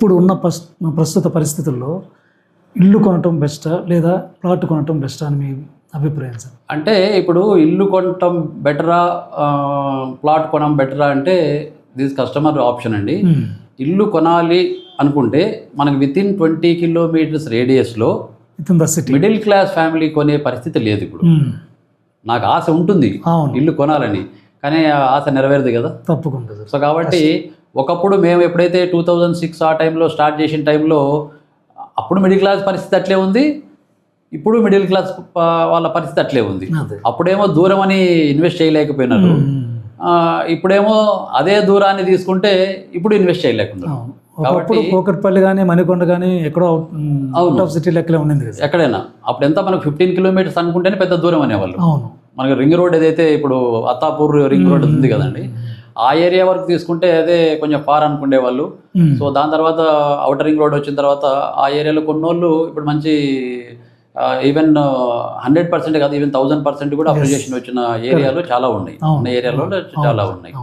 ఇప్పుడు ఉన్న ప్రస్తుత పరిస్థితుల్లో ఇల్లు కొనటం బెస్టా లేదా ప్లాట్ కొనటం బెస్టా అని మీ అభిప్రాయం సార్? అంటే ఇప్పుడు ఇల్లు కొనటం బెటరా, ప్లాట్ కొనడం బెటరా అంటే దిస్ కస్టమర్ ఆప్షన్ అండి. ఇల్లు కొనాలి అనుకుంటే మనకి వితిన్ 20 కిలోమీటర్స్ రేడియస్లో మిడిల్ క్లాస్ ఫ్యామిలీ కొనే పరిస్థితి లేదు. ఇప్పుడు నాకు ఆశ ఉంటుంది ఇల్లు కొనాలని, కానీ ఆశ నెరవేరదు కదా. తప్పకుండా. సో కాబట్టి ఒకప్పుడు మేము ఎప్పుడైతే 2006 ఆ టైంలో స్టార్ట్ చేసిన టైంలో అప్పుడు మిడిల్ క్లాస్ పరిస్థితి అట్లే ఉంది, ఇప్పుడు మిడిల్ క్లాస్ వాళ్ళ పరిస్థితి అట్లే ఉంది. అప్పుడేమో దూరం అని ఇన్వెస్ట్ చేయలేకపోయినారు, ఇప్పుడేమో అదే దూరాన్ని తీసుకుంటే ఇప్పుడు ఇన్వెస్ట్ చేయలేకున్నారు. కాబట్టి కూకట్పల్లి కానీ మణికొండ కానీ ఎక్కడో అవుట్ ఆఫ్ సిటీ లెక్కలే ఉంది కదా ఎక్కడైనా. అప్పుడు ఎంత మనకు 15 కిలోమీటర్స్ అనుకుంటేనే పెద్ద దూరం అనేవాళ్ళు. మనకి రింగ్ రోడ్ ఏదైతే ఇప్పుడు అత్తాపూర్ రింగ్ రోడ్ ఉంది కదండి, ఆ ఏరియా వరకు తీసుకుంటే అదే కొంచెం ఫార్ అనుకునే వాళ్ళు. సో దాని తర్వాత అవుటర్ రింగ్ రోడ్ వచ్చిన తర్వాత ఆ ఏరియాలో కొన్నోళ్ళు ఇప్పుడు మంచి ఈవెన్ 100% కాదు, ఈవెన్ 1000% కూడా అప్రిషియేషన్ వచ్చిన ఏరియాలు చాలా ఉన్నాయి. ఉన్న ఏరియాలో చాలా ఉన్నాయి.